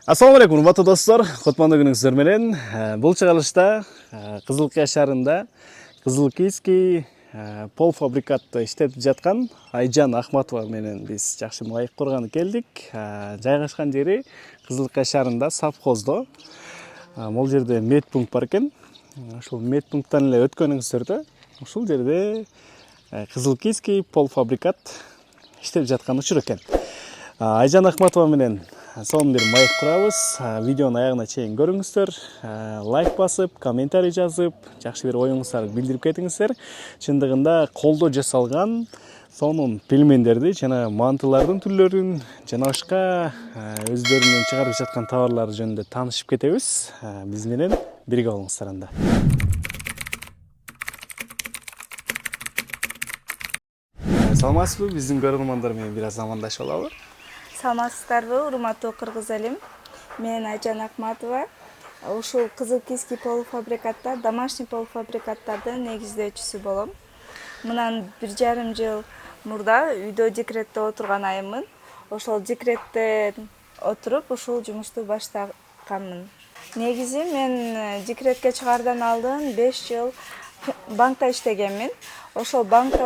Assalamu alaikum, урматтуу достор. Кутмандуу күнүңүздөр менен. Бул чыгарылышта Кызылкия шаарында Кызылкийский полуфабрикатты иштетип жаткан Айжан Ахматова менен биз жакшы маек курганы келдик. Жайгашкан жери Кызылкия шаарында совхоздо. Бул жерде медпункт бар экен. Ушул медпункттан эле өткөнүңүздөрдө ушул жерде Кызылкийский полуфабрикат иштеп жаткан учур экен. Айжан Ахматова менен сонун бир маек курабыз. Видеонун аягына чейин көрүңүздөр. Лайк басып, комментарий жазып, жакшы бир оюңуздарды билдирип кетиңиздер. Чындыгында колдо жасалган сонун пельмендерди жана мантылардын түрлөрүн жана башка өздөрүнүн чыгарып жаткан товарлары жөнүндө таанышып кетебиз. Биз менен бирге болуңуздар анда. Саламатсызбы? Биздин көрөрмандар менен бир аз амандашып алалы. Саламатсыздарбы, урматтуу кыргыз элим. Мен Айжан Ахматова. Ушул Кызылкийский полуфабрикатта, домашний полуфабрикаттардын негиздөөчүсү болом. Мындан 1,5 жыл мурда үйдө декретте отурган айыммын. Ошол декретте отуруп, ушул жумушту баштаганмын. Негизи мен декретке чыгаардан алдын 5 жыл банкта иштегенмин. Ошол банкта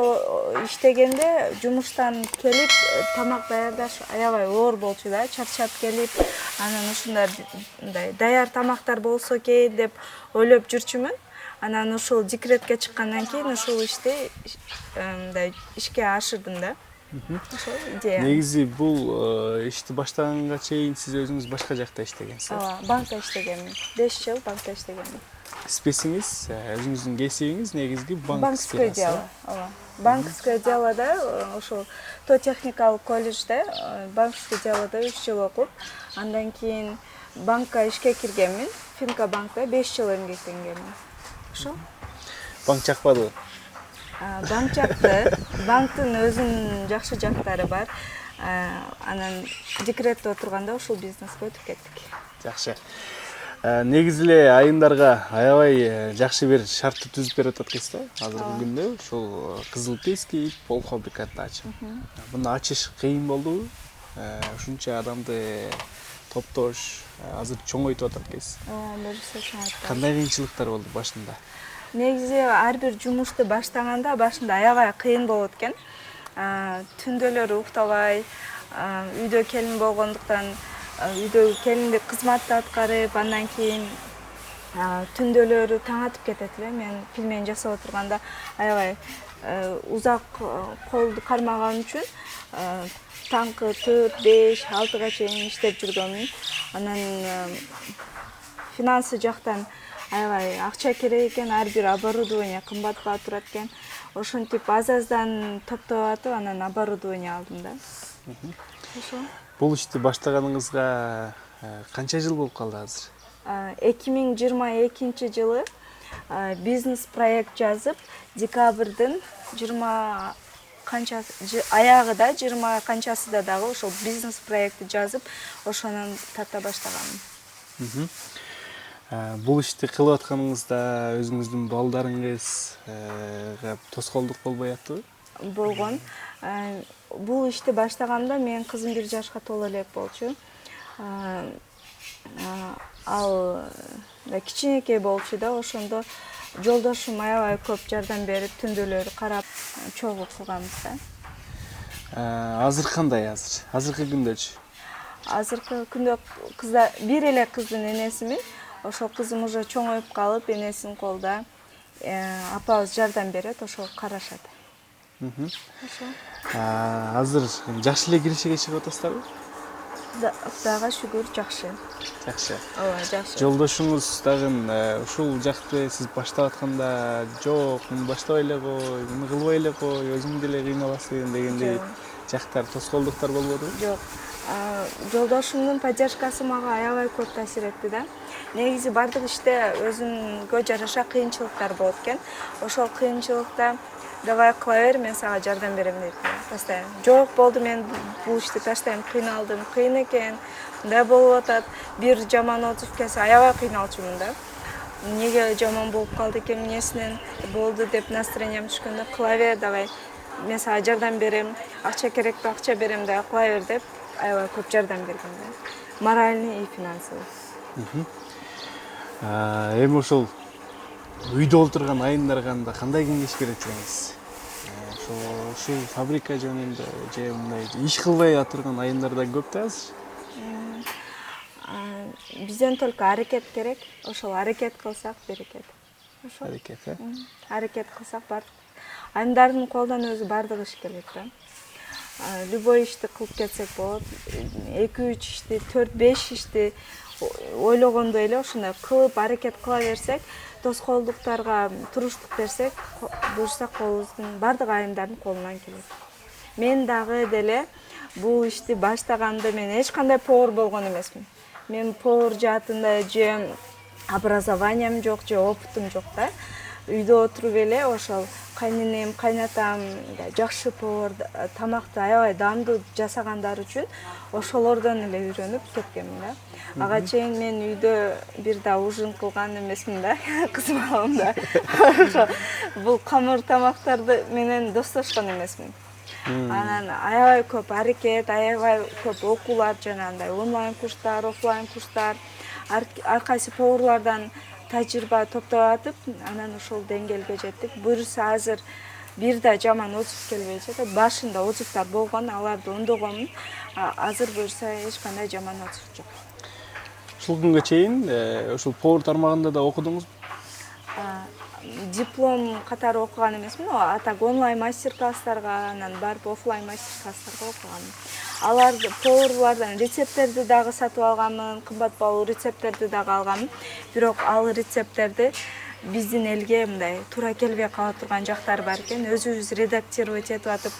иштегенде жумуштан келип тамак даярдаш аябай оор болчу да, чарчап келип, анан ушундай даяр тамактар болсо экен деп ойлоп жүрчүмүн. Анан ушул декретке чыккандан кийин ушул ишти мындай ишке ашырдым да. Ошол идея. Негизи бул ишти баштаганга чейин сиз өзүңүз башка жакта иштегенсиз. Ооба, банкта иштегенмин. 5 жыл банкта иштегенмин. Спесиңиз, өзүңүздүн кесибиңиз негизги банковское дело. Ооба. Банковское делода ошол то техникалык колледжде банковское делода 3 жыл окуп, андан кийин банкка ишке киргенмин. Финка банкта 5 жыл эмгектенгенмин. Ошо. Банк жакпадыбы? Банк жакты. Банктын өзүнүн жакшы жактары бар. Анан декретте отурганда ушул бизнеске өтүп кеттик. Жакшы. Негизи эле айымдарга аябай жакшы бир шартты түзүп берип атат экенсиз да. Азыркы күндө ушул Кызылкийский полуфабрикатты ачып. Муну ачыш кыйын болдубу? Ушунча адамды топтош, азыр чоңойтуп атат экенсиз. Дурус айтасыз. Кандай кыйынчылыктар болду башында? Негизи ар бир жумушту баштаганда башында аябай кыйын болот экен. Түндөлөрү уктабай, үйдө келин болгондуктан үйдө келиндик кызматты аткарып, андан кийин түндөлөрү таң атып кетет эле. Мен пельмен жасап отурганда аябай узак колду кармаган үчүн таңкы 4, 5, 6га чейин иштеп жүргөнмүн. Анан финансы жактан аябай акча керек экен, ар бир оборудование кымбатка турат экен. Ошентип аз-аздан топтоп атып, анан оборудование алдым да. Ошо. Бул ишти баштаганыңызга канча жыл болуп калды азыр? 2022 жылы бизнес проект жазып, декабрдын 20 канчасы аягыда 20 канчасыда дагы ошол бизнес проектти жазып, ошонун тарта баштаганмын. Бул ишти кылып атканыңызда өзүңүздүн балдарыңызга тоскоолдук болбой аттыбы? Болгон. Бул ишти баштаганда менин кызым 1 жашка толо элек болчу. Ал кичинекей болчу да, ошондо жолдошум аябай көп жардам берип, түндөлөрү карап, чогуу кылганбыз да. Азыр кандай азыр? Азыркы күндөчү? Азыркы күндө кыздар бир эле кыздын энесимин. Ошол кызым уже чоңоюп калып, энесинин колунда. Апабыз жардам берет, ошол карашат. Азыр жакшы эле киришеге чыгып атасыздарбы? Кудайга шүгүр, жакшы. Жакшы. Ооба, жакшы. Жолдошуңуз дагы ушул жакты сиз баштап атканда, жок, муну баштабай эле кой, муну кылбай эле кой, өзүң деле кыйналасың дегендей жактар, тоскоолдуктар болбодубу? Жок. Жолдошумдун поддержкасы мага аябай көп таасир этти да. Негизи бардык иште өзүнгө жараша кыйынчылыктар болот экен. Ошол кыйынчылыкта давай кыла бер, мен сага жардам берем дейт. Постоянно. Жок болду, мен бул ишти таштайм, кыйналдым, кыйын экен. Мындай болуп атат. Бир жаман отуруп келсе аябай кыйналчумун да. Неге жаман болуп калды экен эмнесинен болду деп настроениям түшкөндө кыла бер, давай. Мен сага жардам берем, акча керекпи, акча берем да, кыла бер деп аябай көп жардам берген да. моральный и финансовый. Эми ошол үйдө отурган айымдарга кандай кеңеш берет элеңиз? Ушул фабрика жөнүндө же мындай иш кылбай отурган айымдар да көп да азыр. Бизден только аракет керек. Ошол аракет кылсак берекет. Ошол. Аракет, Аракет кылсак бар. Айымдардын колдон өзү бардык иш келет да. Любой ишти кылып кетсек болот. 2-3 ишти, 4-5 ишти ойлогондой эле ошондой кылып аракет кыла берсек, тоскоолдуктарга туруштук берсек, буюрса колубуздун бардык айымдардын колунан келет. Мен дагы деле бул ишти баштаганда мен эч кандай повар болгон эмесмин. Мен повар жаатында же образованием жок, же опытым жок да. Үйдө отуруп эле ошол кайненем, кайнатам жакшы повар, тамакты аябай даамдуу жасагандар үчүн ошолордон эле үйрөнүп кеткенмин да. Ага чейин мен үйдө бир да ужин кылган эмесмин да, кыз баламда. Бул камыр тамактарды менен достошкон эмесмин. Анан аябай көп аракет, аябай көп окуулар, жанагындай онлайн курстар, офлайн курстар, ар кайсы поварлардан тажрыйба топтоп атып, анан ошол деңгээлге жеттик. Буюрса азыр бир да жаман отзыв келбей жатат. Башында отзывдар болгон, аларды ондогонмун. Азыр буюрса эч кандай жаман отзыв жок. Ушул күнгө чейин ушул повар тармагында да окудуңузбу? Диплом катары окуган эмесмин, а так онлайн мастер-класстарга, анан барып офлайн мастер-класстарга окуганмын. Аларды поварлардан рецепттерди дагы сатып алганмын, кымбат баалуу рецепттерди дагы алганмын. Бирок ал рецепттерди биздин элге мындай туура келбей кала турган жактары бар экен. Өзүбүз редактировать этип атып,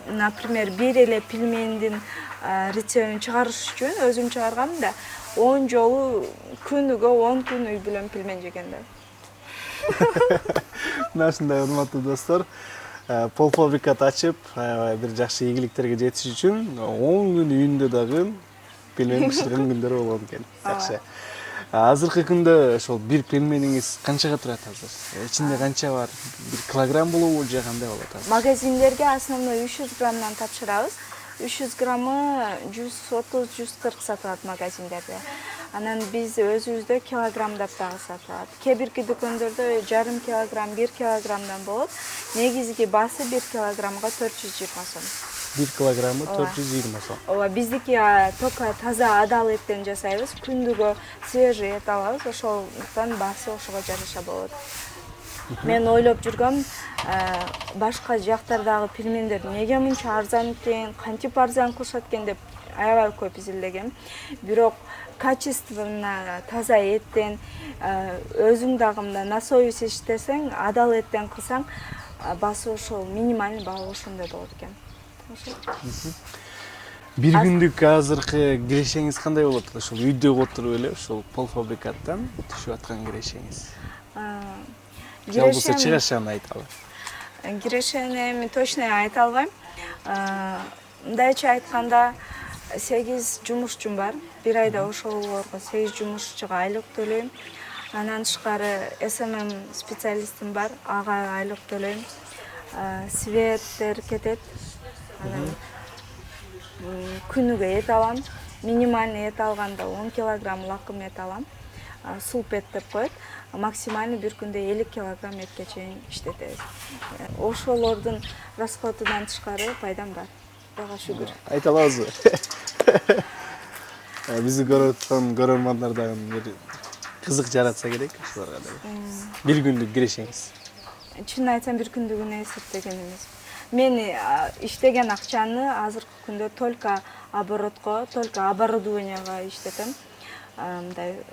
например, бир эле пельмендин рецептин чыгарыш үчүн өзүм чыгарганмын да 10 жолу күнүгө 10 күн үй бүлөм пельмен жеген да. Мына ушундай урматтуу достор, полфабрикат ачып, бир жакшы ийгиликтерге жетиш үчүн 10 күн үйүндө дагы пельмен бышырган күндөр болгон экен. Жакшы. Азыркы күндө ошол бир пельмениңиз канчага турат азыр? Ичинде канча бар? 1 килограмм болобу же кандай болот азыр? Магазиндерге основной 300 граммдан тапшырабыз. 300 граммы 130-140 сатылат магазиндерде. Анан биз өзүбүздө килограммдап дагы сатылат. Кээ бирки дүкөндөрдө 0,5 килограмм, 1 килограммдан болот. Негизги баасы 1 килограммга 420 сом. 1 килограммы 420 сом. Ооба, биздики только таза адал эттен жасайбыз. Күндүгө свежий эт алабыз, ошондуктан баасы ошого жараша болот. Мен ойлоп жүргөм, башка жактардагы пельмендер неге мынча арзан экен, кантип арзан кылышат экен деп аябай көп изилдегем. Бирок качественно таза эттен, өзүң дагы мына на совесть иштесең, адал эттен кылсаң, баасы ошол минимальный баалы ошондой болот экен. Бир күндүк азыркы кирешеңиз кандай болот? Ошол үйдө отуруп эле ушул полфабрикаттан түшүп аткан кирешеңиз. Жалпысы чыгышын айталы. Кирешени эми точно айта албайм. Мындайча айтканда 8 жумушчум бар. Бир айда ошолорго 8 жумушчуга айлык төлөйм. Анан тышкары СММ специалистим бар, ага айлык төлөйм. Светтер кетет. Анан күнүгө эт алам. Минимальный эт алганда 10 килограмм лакым эт алам. Суп эт деп коет. Максимальный бир күндө 50 килограмм этке чейин иштетебиз. Ошолордун расходунан тышкары пайдам бар. Буга шүгүр. Айта алабызбы? Бизди көрүп аткан көрөрмандар да бир кызык жаратса керек ушуларга да. Бир күндүк кирешеңиз. Чын айтсам бир күндүгүнө эсептеген эмес. Мен иштеген акчаны азыркы күндө только оборотко, только оборудованияга иштетем. Мындай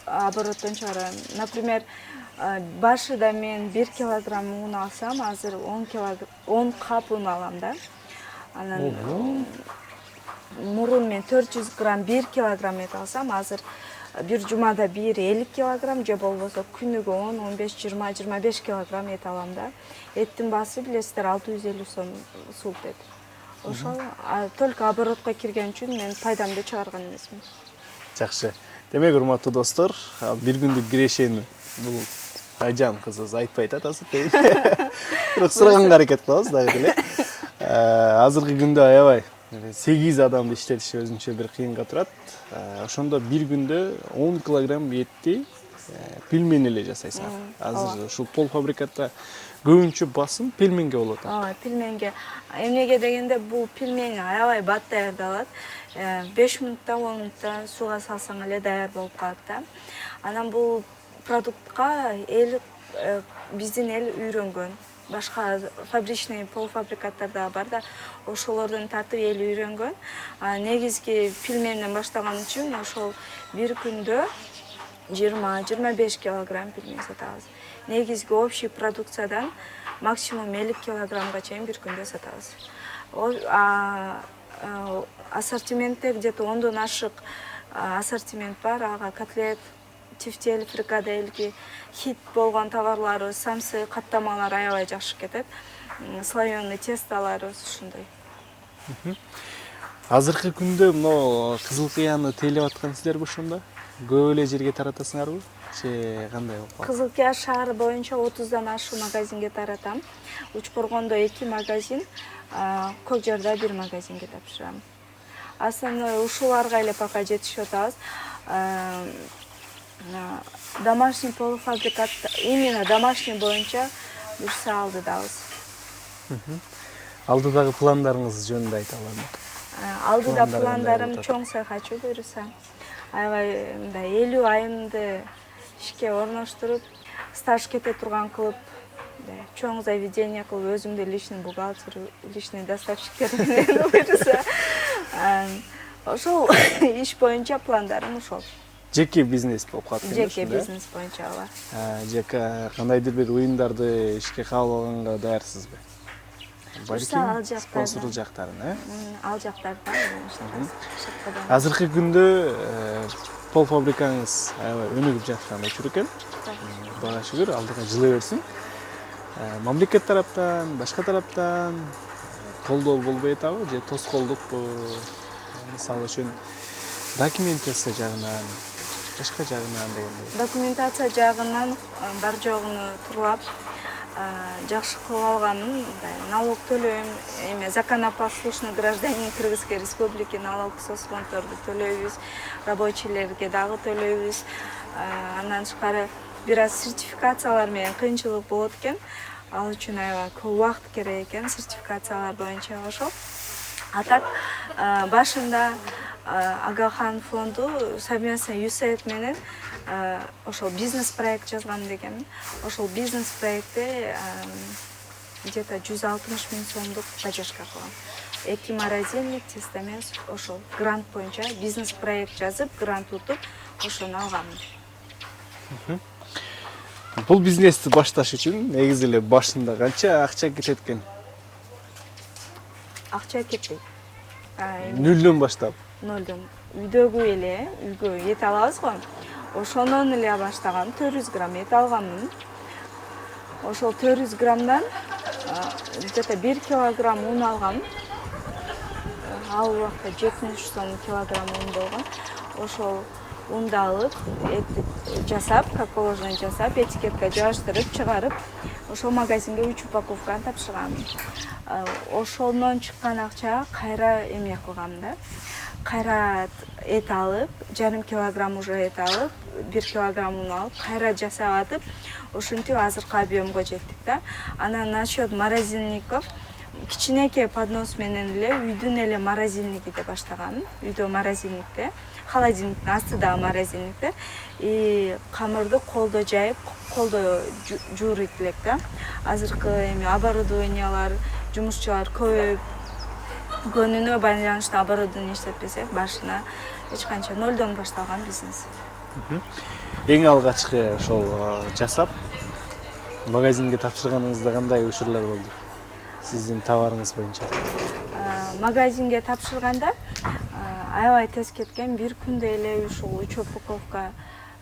обороттон чыгарам. Например, башыда мен 1 килограмм un алсам, азыр 10 кап un алам да. Анан мурун мен 400 грамм 1 килограмм эт алсам, азыр бир жумада 50 килограмм же болбосо күнүгө 10, 15, 20, 25 килограмм эт алам да. Эттин баасы билесиздер 650 сом суп эт. Ошол только оборотко кирген үчүн мен пайдамды чыгарган эмесмин. Жакшы. Демек, урматтуу достор, бир күндүк кирешени бул Айжан кызыбыз айтпай атасы дейт. Бирок сураганга аракет кылабыз дагы эле. Азыркы күндө аябай 8 адамды иштетиш өзүнчө бир кыйынга турат. Ошондо бир күндө 10 килограмм этти пельмень эле жасайсың. Азыр ушул полуфабрикатта көбүнчө басым пельменге болот. Пельменге. Эмнеге дегенде бул пельмень аябай бат даярдалат. 5 минутта, 10 минутта сууга салсаң эле даяр болуп калат да. Анан бул продуктка биздин эл үйрөнгөн. Башка фабричный полуфабрикаттар да бар да, ошолордон тартып эл үйрөнгөн. Негизги пельменден баштаган үчүн ошол бир күндө 20-25 килограмм пельмень сатабыз. Негизги общий продукциядан максимум 50 килограммга чейин бир күндө сатабыз. Ассортиментте где-то 10дон ашык ассортимент бар. Ага котлет, тефтель, фрикадельки, хит болгон товарлары, самсы, каттамалар аябай жакшы кетет. Слоёный тестолор ушундай. Азыркы күндө мына кызыл кыяны тейлеп аткан силерби ошондо? Көп эле жерге таратасыңарбы? Же кандай болуп калат? Кызыл Кыя шаары боюнча 30дан ашык магазинге таратам. Учкоргондо 2 магазин, Көк Жарда 1 магазинге тапшырам. Основной ушуларга эле пока жетишип атабыз. Домашний полуфабрикат, именно домашний боюнча буюрса алдыдабыз. Алдыдагы пландарыңыз жөнүндө айта аламы? Алдыда пландарым чоң цех ачуу буюрса. Аябай мындай 50 айымды ишке орноштуруп, стаж кете турган кылып, чоң заведение кылып, өзүмдү личный бухгалтер, личный доставщиктер менен буюрса. Ошол иш боюнча пландарым ошол. Жеке бизнес болуп калат экен. Жеке бизнес боюнча ооба. Жеке кандайдыр бир уюмдарды ишке кабыл алганга даярсызбы? Балким спонсор жактарын, ал жактардан. Азыркы күндө полуфабрикаңыз аябай өнүгүп жаткан учур экен. Бага шүгүр, алдыга жылы берсин. Мамлекет тараптан, башка тараптан колдоо болбой атабы же тоскоолдукпу? Мисалы үчүн документация жагынан, башка жагынан дегендей. Документация жагынан бар жогуну турлап, жакшы кылып алганмын. Налог төлөйм, законопослушный гражданин Кыргызской республики, налог соцфонддорду төлөйбүз, рабочийлерге дагы төлөйбүз. Андан тышкары бир аз сертификациялар менен кыйынчылык болот экен. Ал үчүн аябай көп убакыт керек экен сертификациялар боюнча ошол. А так башында Агахан фонду совместно USAID менен ошол бизнес проект жазган деген. Ошол бизнес проектте где-то 160 000 сомдук поддержка кылган. 2 морозильник, тестамент, ошол грант боюнча бизнес проект жазып, грант утуп, ошону алганмын. Бул бизнести башташ үчүн негизи эле башында канча акча кетет экен? Акча кетпейт. Нөлдөн баштап. Нөлдөн. Үйдөгү эле, үйгө эт алабыз го. Ошонон эле баштагам, 400 грамм эт алганмын. Ошол 400 граммдан где-то 1 килограмм un алгам. Ал убакта 70 сом килограмм un болгон. Ошол унду алып, эт жасап, как положено жасап, этикетка жабыштырып, чыгарып, ошол магазинге 3 упаковканы тапшыргам. Ошондон чыккан акча кайра эме кылгам да. Кайра эт алып, 1,5 килограмм уже эт алып, 1 килограмм un алып, кайра жасап атып, ошентип азыркы объемго жеттик да. Анан насчет морозильников, кичинекей поднос менен эле үйдүн эле морозильники деп баштагам. Үйдө морозильникте, холодильниктин астыдагы морозильникте камырды колдо жайып, колдо жуурайт элек да. Азыркы эми оборудованиялар, жумушчулар көбөйүп, көнүнө байланыштуу оборудование иштетпесек, башына эч канча нөлдөн башталган бизнес. Эң алгачкы ошол жасап магазинге тапшырганыңызда кандай учурлар болду? Сиздин товарыңыз боюнча. Магазинге тапшырганда аябай тез кеткен, бир күндө эле ушул 3 упаковка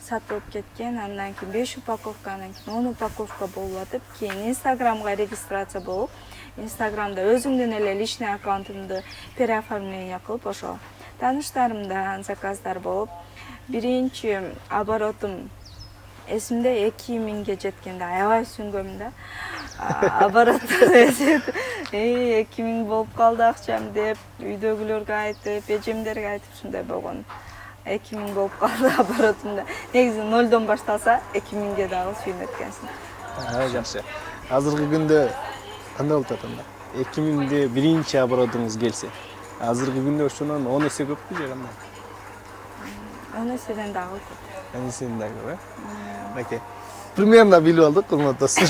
сатылып кеткен, андан кийин 5 упаковка, андан кийин 10 упаковка болуп атып, кийин Инстаграмга регистрация болуп, Инстаграмда өзүмдүн эле личный аккаунтумду переоформление кылып, ошо тааныштарымдан заказдар болуп, биринчи оборотум эсимде 2000ге жеткенде аябай сүнгөм да. Оборот 2 миң болуп калды акчам деп үйдөгүлөргө айтып, эжемдерге айтып ушундай болгон. 2 миң болуп калды оборотумда. Негизи 0дон башталса 2 миңге дагы сүйүнөт экенсиң. Жакшы. Азыркы күндө кандай болуп атат анда? 2 миңде биринчи оборотуңуз келсе, азыркы күндө ошонон 10 эсе көппү же кандай? 10 эседен дагы көп. 10 эседен дагы көп, Мынакей. Примерно билип алдык, урматтуу достор.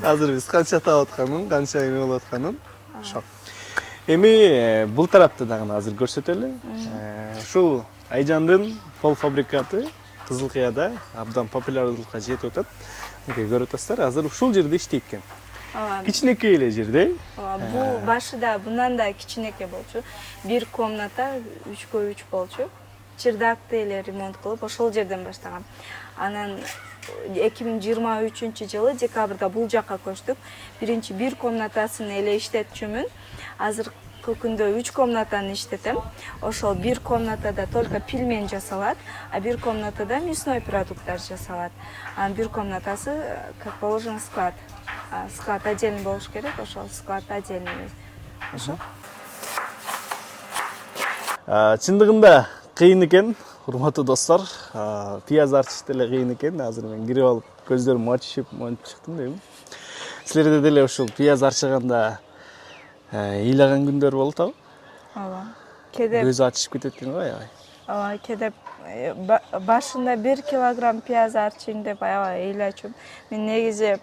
Азыр биз канча таап атканын, канча эме болуп атканын. Ошо. Эми бул тарапты дагы азыр көрсөтөлү. Ушул Айжандын полуфабрикаты Кызылкыяда абдан популярдуулукка жетип атат. Мынакей көрүп атасыздар, азыр ушул жерде иштейт экен. Кичинекей эле жерде. Бул башыда bundan да кичинекей болчу. Бир комната 3/3 болчу. Чырдакты эле ремонт кылып, ошол жерден баштагам. Анан 2023-жылы декабрда бул жакка көчтүк. Биринчи бир комнатасын эле иштетчүмүн. Азыркы күндө 3 комнатаны иштетем. Ошол бир комнатада только пельмень жасалат, а бир комнатада мясной продукттар жасалат. Анан бир комнатасы, как положено, склад. Склад отдельный болуш керек, ошол склад отдельный. Ошо. Чындыгында кыйын экен, урматтуу достор. Пияз арчыш деле кыйын экен. Азыр мен кирип алып көздөрүм ачышып, монтип чыктым дейм. Силерде деле ушул пияз арчыганда ыйлаган күндөр болот абы? Ооба. Кеде Көз ачышып кетет экен го аябай. ооба, кеде башында 1 килограмм пияз арчыйын деп аябай ыйлачумун. Мен негизи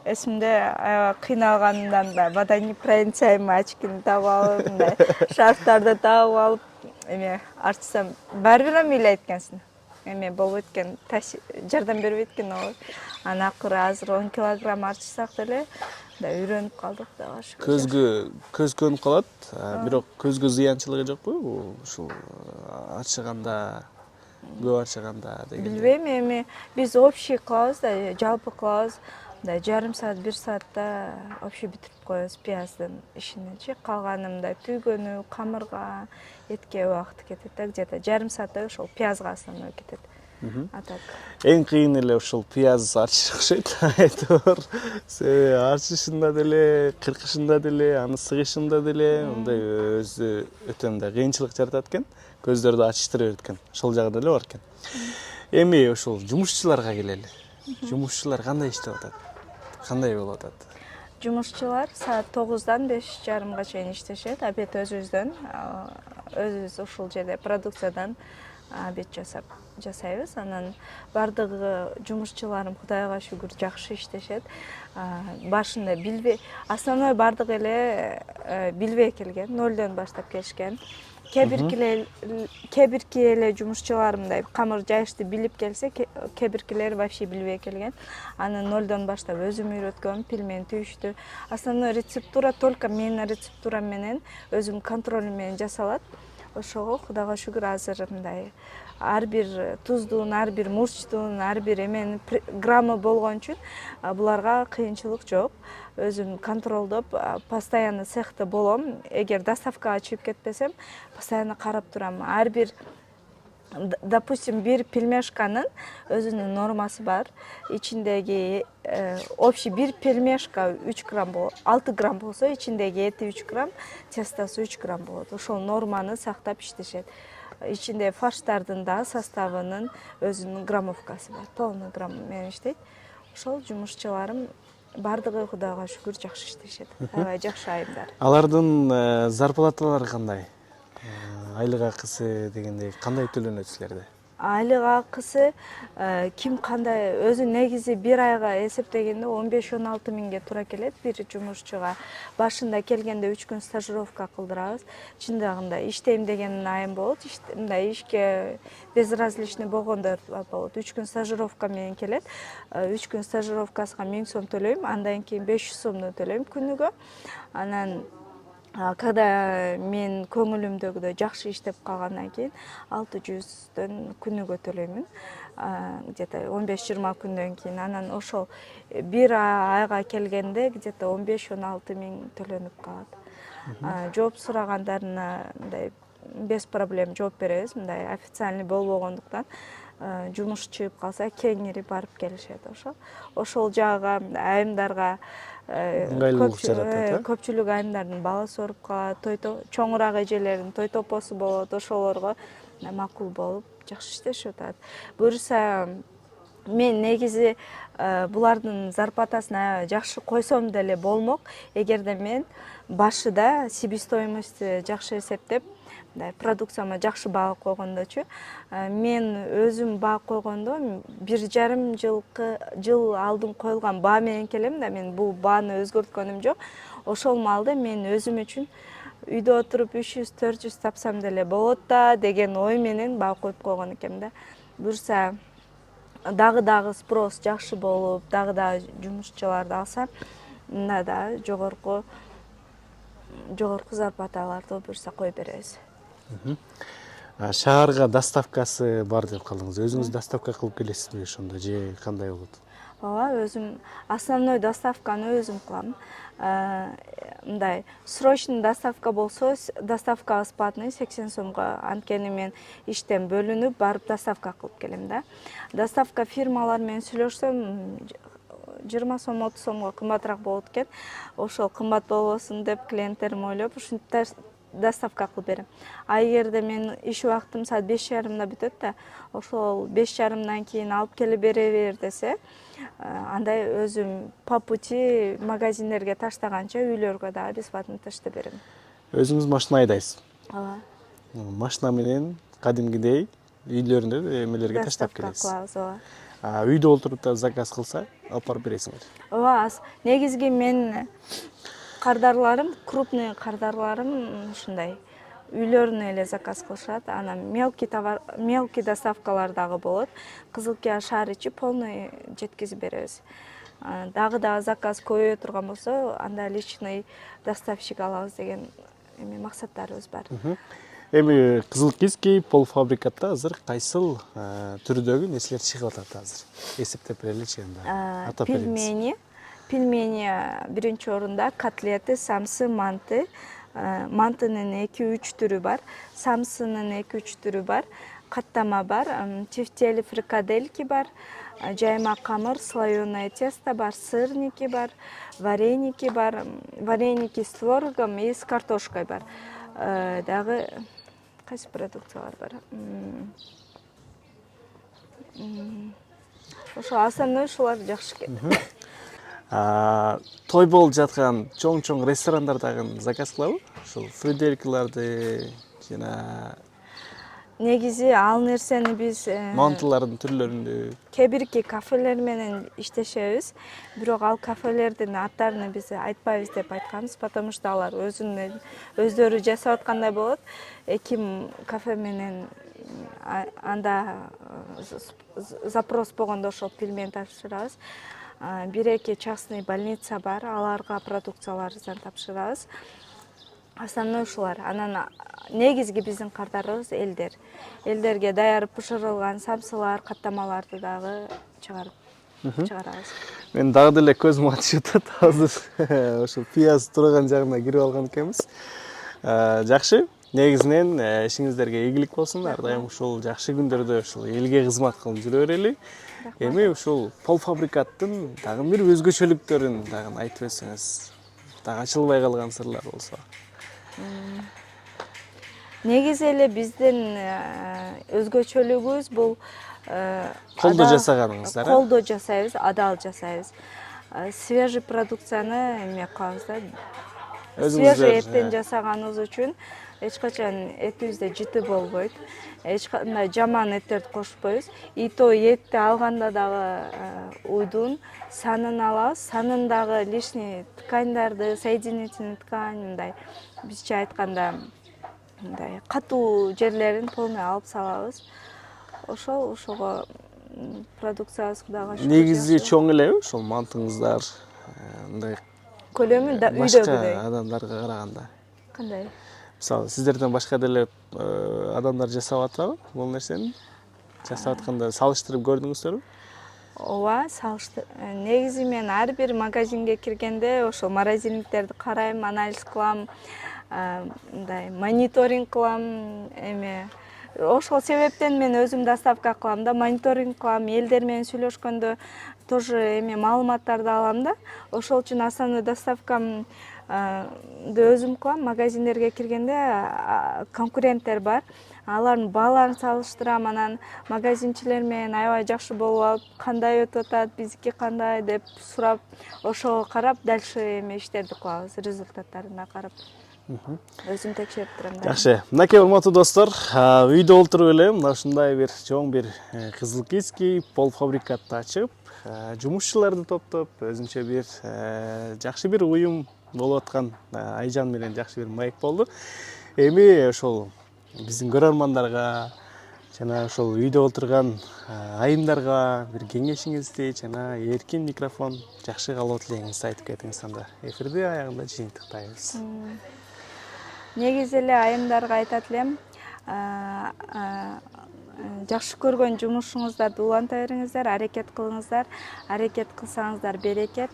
эсимде аябай кыйналганымдан да водонепроницаемый очкини таап алып, мындай шарфтарды таап алып, эме арчсам баары бир ыйлайт экенсиң. Эме болбойт экен, жардам бербейт экен ооба. Анан акыры азыр 10 килограмм арчысак деле үйрөнүп калдык да. Көз көнүп калат, бирок көзгө зыянчылыгы жокпу? Ушул арчыганда, көп арчыганда деген. Билбейм, эми биз общий кылабыз да, жалпы кылабыз. Жарым саат, 1 саатта общий бүтүрүп коебуз пияздын ишиничи. Калганы мындай түйгөнү, камырга, этке убакыт кетет да, где-то жарым сааттай ошол пиязга основной кетет. А так. Эң кыйын эле ушул пияз арчыш окшойт. Айтор. Себеби арчышында деле, кыркышында деле, аны сыгышында деле мындай өзү өтө мындай кыйынчылык жаратат экен. Көздөрдү ачыштыра берет экен. Ошол жагы деле бар экен. Эми ушул жумушчуларга келели. Жумушчулар кандай иштеп атат? Кандай болуп атат? Жумушчулар саат 9-дан 5:30-га чейин иштешет. Обед өзүбүздөн, өзүбүз ушул жерде продукциядан обед жасайбыз. Анан бардыгы жумушчуларым Кудайга шүгүр жакшы иштешет. Башында билбей, основной бардыгы эле билбей келген, 0дон баштап келишкен. Кебирки эле жумушчуларымдай камыр жайышты билип келсе, кебиркилери вообще билбей келген. Аны 0дон баштап өзүм үйрөткөм, пельмень түйүштү. Основной рецептура только менин рецептурам менен, өзүм контролем менен жасалат. Ошого Кудайга шүгүр азыр мындай ар бир туздун, ар бир мурчтун, ар бир эменин граммы болгон үчүн буларга кыйынчылык жок. Өзүм контролдоп, постоянно цехте болом. Эгер доставкага чыгып кетпесем, постоянно карап турам. Ар бир, допустим, бир пельмешканын өзүнүн нормасы бар. Ичиндеги общий бир пельмешка 3 грамм болот, 6 грамм болсо, ичиндеги эти 3 грамм, тестосы 3 грамм болот. Ошол норманы сактап иштешет. Ичинде фарштардын да составынын өзүнүн граммовкасы бар. Полный грамм менен иштейт. Ошол жумушчуларым бардыгы Кудайга шүгүр жакшы иштешет. Аябай жакшы айымдар. Алардын зарплаталары кандай? Айлык акысы дегендей кандай төлөнөт силерде? Айлык акысы ким кандай өзү негизи бир айга эсептегенде 15-16 миңге туура келет бир жумушчуга. Башында келгенде 3 күн стажировка кылдырабыз. Чындыгында иштейм деген айым болот. Мындай ишке безразличный болгондор болот. 3 күн стажировка менен келет. 3 күн стажировкасына 1000 сом төлөйм, андан кийин 500 сомду төлөйм күнүгө. Анан когда мен көңүлүмдөгүдөй жакшы иштеп калгандан кийин 600дөн күнүгө төлөймүн. Где-то 15-20 күндөн кийин. Анан ошол бир айга келгенде где-то 15-16 миң төлөнүп калат. Жооп сурагандарына мындай без проблем жооп беребиз. Мындай официальный болбогондуктан жумуш чыгып калса кеңири барып келишет. Ошол жагга айымдарга ыңгайлуулук жаратат, көпчүлүк айымдардын баласы ооруп калат, чоңураак эжелердин той топосу болот, ошолорго макул болуп жакшы иштешип атат. Буюрса мен негизи булардын зарплатасын жакшы койсом деле болмок, эгерде мен башыда себестоимостьти жакшы эсептеп, продукцияма жакшы баа койгондочу. Мен өзүм баа койгондо 1,5 жыл алдын коюлган баа менен келем да, мен бул бааны өзгөрткөнүм жок. Ошол маалда мен өзүм үчүн үйдө отуруп 300-400 тапсам деле болот да деген ой менен баа коюп койгон экенмин да. Буюрса дагы спрос жакшы болуп, дагы жумушчуларды алсам, мына да жогорку зарплаталарды буюрса кое беребиз. Шаарга доставкасы бар деп калдыңыз. Өзүңүз доставка кылып келесизби ошондо же кандай болот? Ооба, өзүм основной доставканы өзүм кылам. Мындай срочный доставка болсо, доставка бесплатный 80 сомго, анткени мен иштен бөлүнүп барып доставка кылып келем да. Доставка фирмалар менен сүйлөшсөм 20 сом 30 сомго кымбатыраак болот экен. Ошол кымбат болбосун деп клиенттерим ойлоп, ушинтип доставка кылып берем. А эгерде мен иш убактым саат 5:30 бүтөт да, ошол 5:30 кийин алып келе бере бер десе, андай өзүм по пути магазиндерге таштаганча үйлөргө дагы бесплатно таштап берем. Өзүңүз машина айдайсыз? Ооба. Машина менен кадимгидей үйлөрүндө эмелерге таштап келесиз. Кылабыз, ооба. Үйдө отуруп да заказ кылса, алып барып бересиңер. Ооба, негизги мен кардарларым, крупный кардарларым ушундай үйлөрүнө эле заказ кылышат. Анан мелкий доставкалар дагы болот. Кызылкия шаар ичи полный жеткизип беребиз. Дагы заказ көбөйө турган болсо, анда личный доставщик алабыз деген максаттарыбыз бар. Эми Кызылкийский полуфабрикатта азыр кайсыл түрдөгү нерселер чыгып атат азыр? Эсептеп береличи анда. Пельмени биринчи орунда, котлеты, самсы, манты. Мантынын 2-3 түрү бар, самсынын 2-3 түрү бар, каттама бар, чифтели фрикадельки бар, жайма камыр, слоеное тесто бар, сырники бар, вареники бар, вареники с творогом и с картошкой бар. Дагы кайсы продукциялар бар? Ошо основной ушулар жакшы экен. Той болуп жаткан чоң ресторандардан заказ кылабы? Ушул фриделькаларды жана негизи ал нерсени биз мантылардын түрлөрүндү кээ бирки кафелер менен иштешебиз. Бирок ал кафелердин аттарын биз айтпайбыз деп айтканбыз, потому что алар өздөрү жасап аткандай болот. Эки кафе менен анда запрос болгондо ошол пельмени тапшырабыз. Бир-эки частный больница бар, аларга продукцияларыбыздан тапшырабыз. Основной ушулар. Анан негизги биздин кардарыбыз элдер. Элдерге даяр бышырылган самсылар, каттамаларды дагы чыгарабыз. Мен дагы деле көзүм ачып атат. Азыр ошол пияз турган жагына кирип алган экенбиз. Жакшы. Негизинен ишиңиздерге ийгилик болсун. Ар дайым ушул жакшы күндөрдө ушул элге кызмат кылып жүрө берели. Эми ушул полуфабрикаттын дагы бир өзгөчөлүктөрүн дагы айтып өтсөңүз, дагы ачылбай калган сырлар болсо. Негизи эле биздин өзгөчөлүгүбүз бул колдо жасаганыңыздар. Колдо жасайбыз, адал жасайбыз. Свежий продукцияны эме кылабыз да. Свежий эттен жасаганыбыз үчүн эч качан этибизде жыты болбойт. Эч кандай жаман эттерди кошпойбуз. И то этти алганда дагы уйдун санын алабыз. Санындагы лишний тканьдарды, соединительный ткань, мындай бизче айтканда мындай катуу жерлерин полный алып салабыз. Ошого продукциябыз Кудайга шүкүр. Негизи чоң элеби ошол мантыңыздар, мындай көлөмү үйдөгүдөй. Башка адамдарга караганда. Кандай? Мисалы, сиздерден башка деле адамдар жасап атабы бул нерсени? Жасап атканда салыштырып көрдүңүздөрбү? Ооба, негизи мен ар бир магазинге киргенде ошол морозильниктерди карайм, анализ кылам, мындай мониторинг кылам, эме ошол себептен мен өзүм доставка кылам да, мониторинг кылам, элдер менен сүйлөшкөндө тоже эме маалыматтарды алам да. Ошол үчүн основной доставкамды өзүм кылам. Магазиндерге киргенде конкуренттер бар. Алардын бааларын салыштырам, анан магазинчилер менен аябай жакшы болуп алып, кандай өтүп атат, биздики кандай деп сурап, ошого карап дальше эме иштерди кылабыз, результаттарына карап. Өзүм текшерип турам да. Жакшы. Мынакей урматтуу достор, үйдө олтуруп эле мына ушундай бир чоң бир кызыл-киский полуфабрикатты ачып, жумушчуларды топтоп, өзүнчө бир жакшы бир уюм болуп аткан Айжан менен жакшы бир маек болду. Эми ошол биздин көрөрмандарга жана ошол үйдө олтурган айымдарга бир кеңешиңизди жана эркин микрофон жакшы каалоо тилегиңизди айтып кетиңиз, анда эфирди аягында жыйынтыктайбыз. Негизи эле айымдарга айтат элем, жакшы көргөн жумушуңуздарды уланта бериңиздер, аракет кылыңыздар. Аракет кылсаңыздар берекет.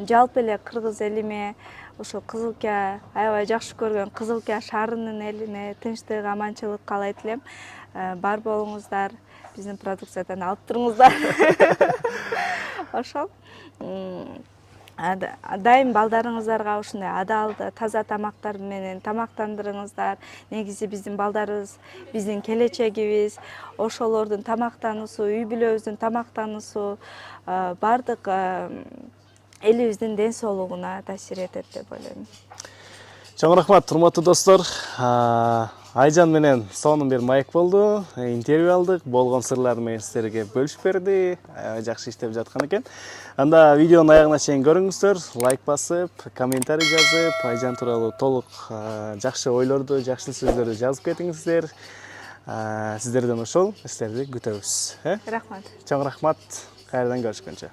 Жалпы эле кыргыз элиме, ошо Кызылкия аябай жакшы көргөн Кызылкия шаарынын элине тынчтык, аманчылык каалайт элем. Бар болуңуздар, биздин продукциядан алып туруңуздар. Ошол. Дайым балдарыңыздарга ушундай адал, таза тамактар менен тамактандырыңыздар. Негизи биздин балдарыбыз биздин келечегибиз. Ошолордун тамактануусу, үй бүлөбүздүн тамактануусу бардык элибиздин ден соолугуна таасир этет деп ойлойм. Чоң рахмат, урматтуу достор. Айжан менен сонун бир маек болду. Интервью алдык, болгон сырларды менен сиздерге бөлүшүп берди. Жакшы иштеп жаткан экен. Анда видеонун аягына чейин көрүңүздөр, лайк басып, комментарий жазып, Айжан тууралуу толук жакшы ойлорду, жакшы сөздөрдү жазып кетиңиздер. Сиздерден ошол истерди күтөбүз. Рахмат. Чоң рахмат. Кайрадан көрүшкөнчө.